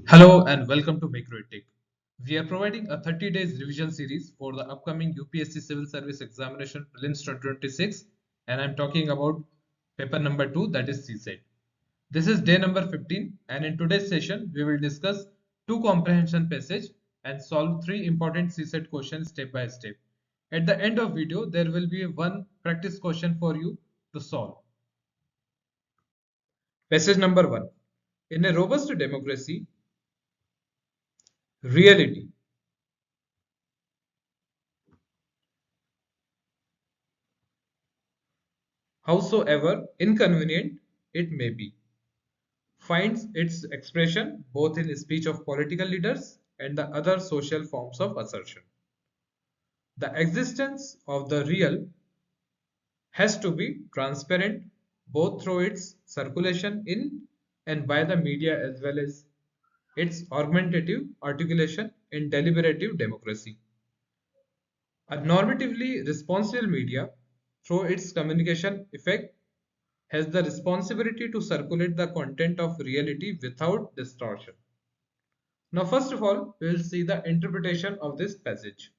Hello and welcome to MacroEdtech. We are providing a 30 days revision series for the upcoming UPSC Civil Service Examination Prelims 2026, and I'm talking about paper number 2, that is CSET. This is day number 15, and in today's session we will discuss two comprehension passage and solve three important CSET questions step by step. At the end of video there will be one practice question for you to solve. Passage number 1. In a robust democracy, reality, howsoever inconvenient it may be, finds its expression both in speech of political leaders and the other social forms of assertion. The existence of the real has to be transparent both through its circulation in and by the media as well as its augmentative articulation in deliberative democracy. A normatively responsible media, through its communication effect, has the responsibility to circulate the content of reality without distortion. Now, first of all, we will see the interpretation of this passage.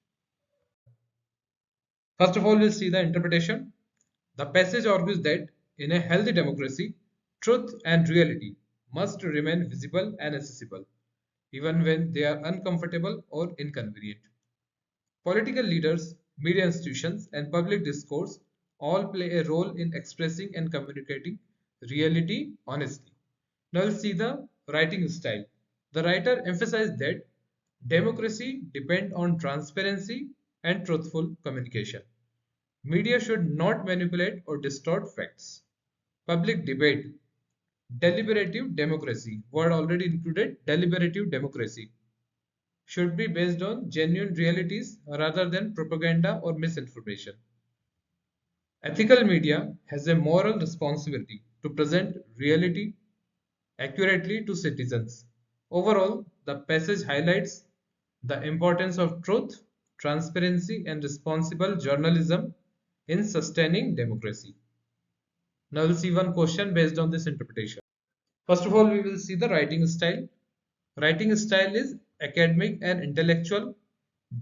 First of all, we'll see the interpretation. The passage argues that in a healthy democracy, truth and reality must remain visible and accessible, even when they are uncomfortable or inconvenient. Political leaders, media institutions, and public discourse all play a role in expressing and communicating reality honestly. Now we'll see the writing style. The writer emphasized that democracy depends on transparency and truthful communication. Media should not manipulate or distort facts. Public debate, deliberative democracy, word already included, deliberative democracy, should be based on genuine realities rather than propaganda or misinformation. Ethical media has a moral responsibility to present reality accurately to citizens. Overall, the passage highlights the importance of truth, transparency, and responsible journalism in sustaining democracy. Now we'll see one question based on this interpretation. First of all, we will see the writing style. Writing style is academic and intellectual,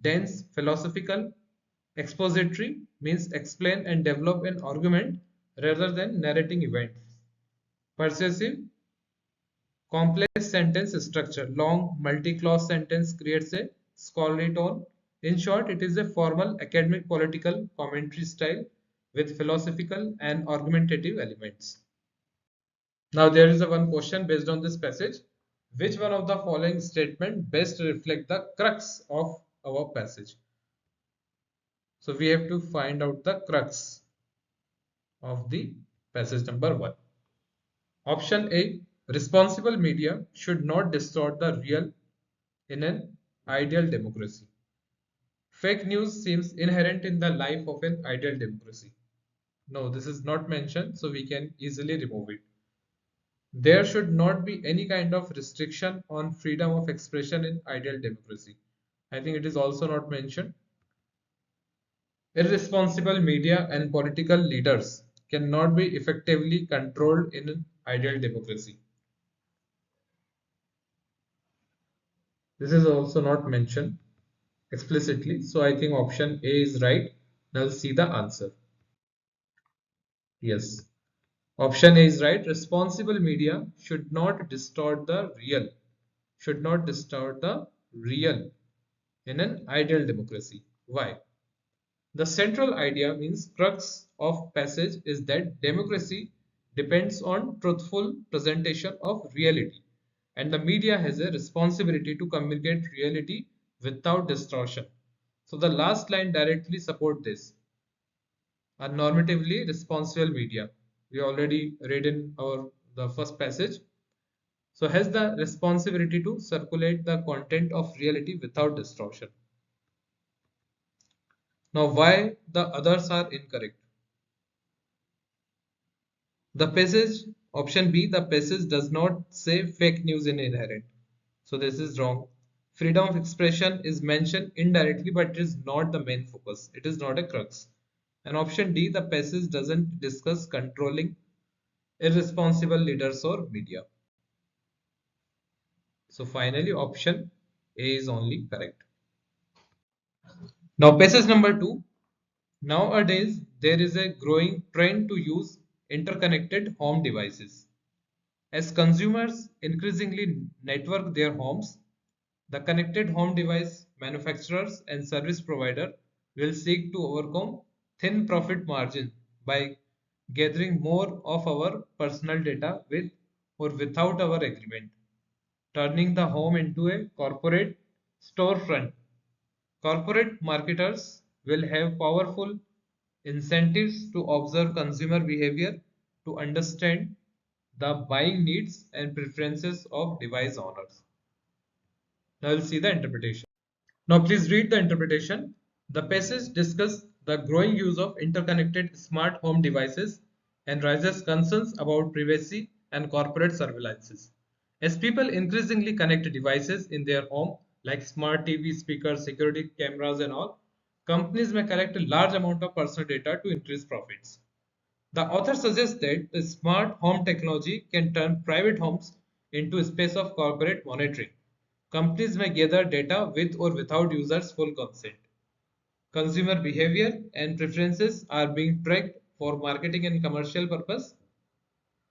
dense, philosophical, expository means explain and develop an argument rather than narrating events. Persuasive, complex sentence structure, long multi-clause sentence creates a scholarly tone. In short, it is a formal academic political commentary style with philosophical and argumentative elements. Now there is a one question based on this passage. Which one of the following statement best reflect the crux of our passage? So we have to find out the crux of the passage number 1. Option A, responsible media should not distort the real in an ideal democracy. Fake news seems inherent in the life of an ideal democracy. No, this is not mentioned, so we can easily remove it. There should not be any kind of restriction on freedom of expression in ideal democracy. I think it is also not mentioned. Irresponsible media and political leaders cannot be effectively controlled in an ideal democracy. This is also not mentioned explicitly, so I think option A is right. Now see the answer. Yes, option A is right. Responsible media should not distort the real. Should not distort the real in an ideal democracy. Why? The central idea means crux of passage is that democracy depends on truthful presentation of reality, and the media has a responsibility to communicate reality without distortion. So the last line directly support this. A normatively responsible media, we already read in our the first passage, so has the responsibility to circulate the content of reality without distortion. Now why the others are incorrect? The passage, option B, the passage does not say fake news in inherent. So this is wrong. Freedom of expression is mentioned indirectly, but it is not the main focus. It is not a crux. And option D, the passage doesn't discuss controlling irresponsible leaders or media. So finally option A is only correct. Now passage number 2. Nowadays there is a growing trend to use interconnected home devices. As consumers increasingly network their homes, the connected home device manufacturers and service provider will seek to overcome thin profit margin by gathering more of our personal data with or without our agreement, turning the home into a corporate storefront. Corporate marketers will have powerful incentives to observe consumer behavior to understand the buying needs and preferences of device owners. Now we'll see the interpretation. Now please read the interpretation. The passage discusses the growing use of interconnected smart home devices and raises concerns about privacy and corporate surveillances. As people increasingly connect devices in their home like smart TV, speakers, security cameras and all, companies may collect a large amount of personal data to increase profits. The author suggests that the smart home technology can turn private homes into a space of corporate monitoring. Companies may gather data with or without users' full consent. Consumer behavior and preferences are being tracked for marketing and commercial purpose.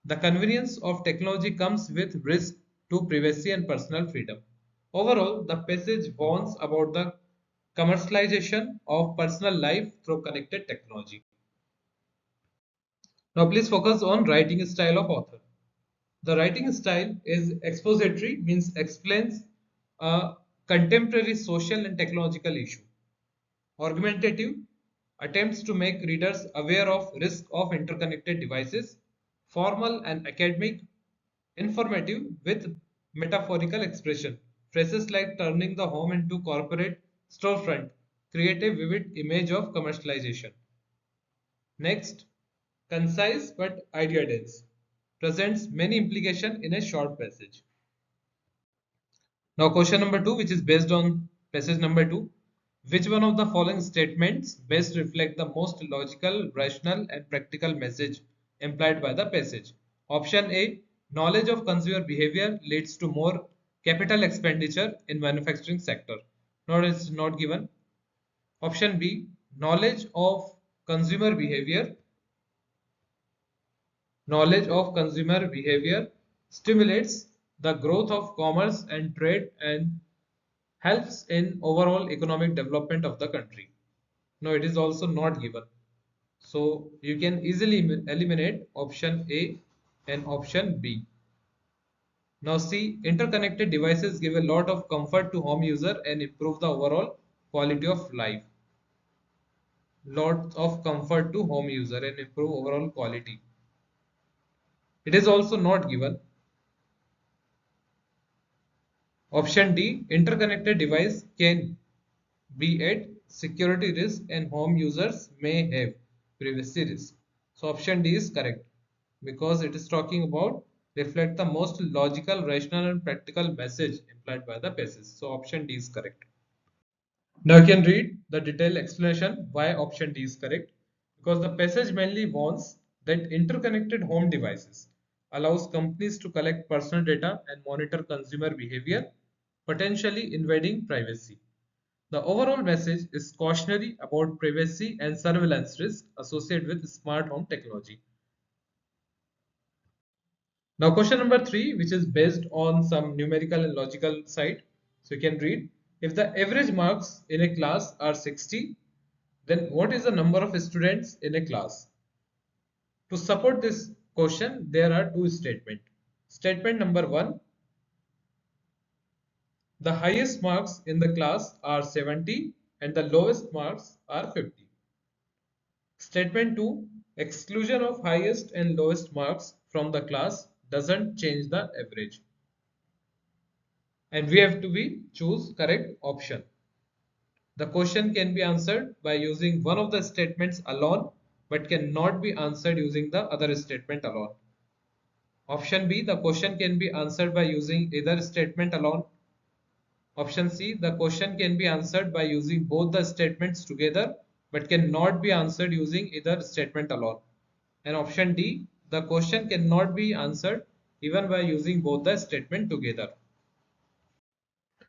The convenience of technology comes with risk to privacy and personal freedom. Overall, the passage warns about the commercialization of personal life through connected technology. Now please focus on writing style of author. The writing style is expository, means explains a contemporary social and technological issue. Argumentative attempts to make readers aware of risk of interconnected devices. Formal and academic, informative with metaphorical expression. Phrases like turning the home into corporate storefront create a vivid image of commercialization. Next, concise but idea dense, presents many implications in a short passage. Now question number 2, which is based on passage number 2. Which one of the following statements best reflect the most logical, rational and practical message implied by the passage? Option A, knowledge of consumer behavior leads to more capital expenditure in manufacturing sector. No, it's not given. Option B, knowledge of consumer behavior stimulates the growth of commerce and trade and helps in overall economic development of the country. No, it is also not given. So you can easily eliminate option A and option B. Now see, interconnected devices give a lot of comfort to home user and improve the overall quality of life. Lot of comfort to home user and improve overall quality. It is also not given. Option D, interconnected device can be at security risk and home users may have privacy risk. So option D is correct because it is talking about reflect the most logical, rational and practical message implied by the passage. So option D is correct. Now you can read the detailed explanation why option D is correct, because the passage mainly warns that interconnected home devices allows companies to collect personal data and monitor consumer behavior, potentially invading privacy. The overall message is cautionary about privacy and surveillance risk associated with smart home technology. Now question number 3, which is based on some numerical and logical side. So you can read, if the average marks in a class are 60, then what is the number of students in a class? To support this question, there are two statements. Statement number 1, the highest marks in the class are 70 and the lowest marks are 50. Statement 2, exclusion of highest and lowest marks from the class doesn't change the average. And we have to choose correct option. The question can be answered by using one of the statements alone but cannot be answered using the other statement alone. Option B, the question can be answered by using either statement alone. Option C, the question can be answered by using both the statements together but cannot be answered using either statement alone. And option D, the question cannot be answered even by using both the statement together.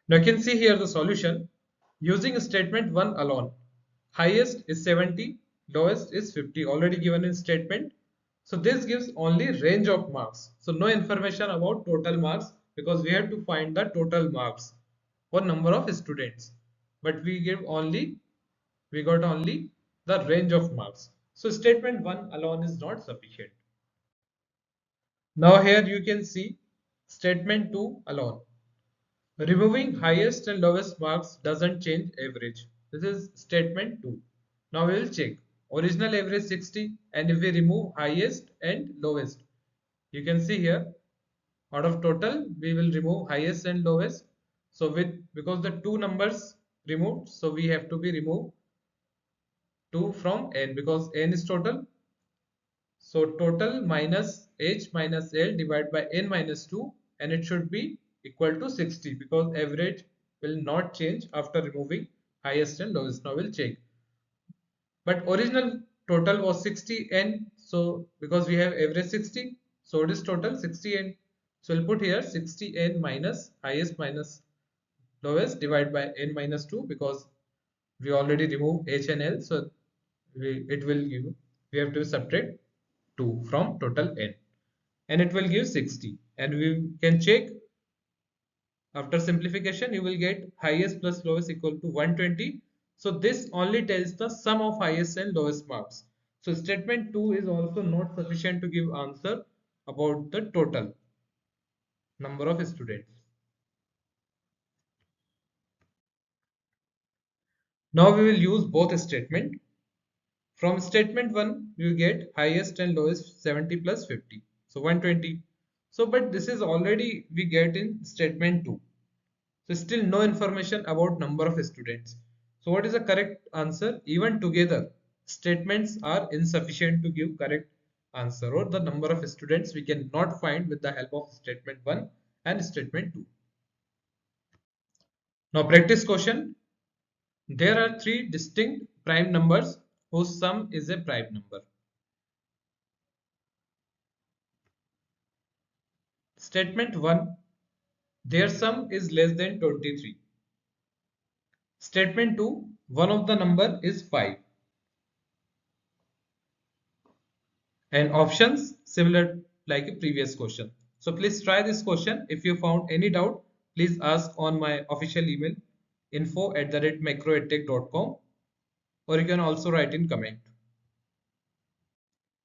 Now you can see here the solution using statement 1 alone. Highest is 70, lowest is 50, already given in statement. So this gives only range of marks. So no information about total marks because we have to find the total marks for number of students. But we got only the range of marks. So statement 1 alone is not sufficient. Now here you can see statement 2 alone. Removing highest and lowest marks doesn't change average. This is statement 2. Now we will check. Original average 60 and if we remove highest and lowest. You can see here out of total we will remove highest and lowest. So because the two numbers removed, so we have to be remove 2 from n because n is total. So total minus h minus l divided by n minus 2 and it should be equal to 60 because average will not change after removing highest and lowest. Now we'll check. But original total was 60n. So because we have average 60, so it is total 60n. So we'll put here 60n minus highest minus lowest divided by n minus 2 because we already removed h and l. So it will give, we have to subtract 2 from total n and it will give 60 and we can check after simplification you will get highest plus lowest equal to 120. So this only tells the sum of highest and lowest marks. So statement 2 is also not sufficient to give answer about the total number of students. Now we will use both statement. From statement 1 you get highest and lowest 70 plus 50, so 120. So but this is already we get in statement 2. So still no information about number of students. So what is the correct answer? Even together statements are insufficient to give correct answer, or the number of students we cannot find with the help of statement 1 and statement 2. Now practice question. There are three distinct prime numbers whose sum is a prime number. Statement 1. Their sum is less than 23. Statement 2. One of the number is 5. And options similar like a previous question. So please try this question. If you found any doubt, please ask on my official email info@macroedtech.com, or you can also write in comment.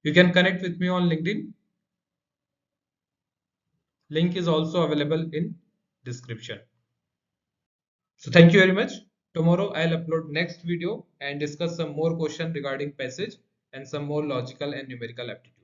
You can connect with me on LinkedIn. Link is also available in description. So thank you very much. Tomorrow I'll upload next video and discuss some more question regarding passage and some more logical and numerical aptitude.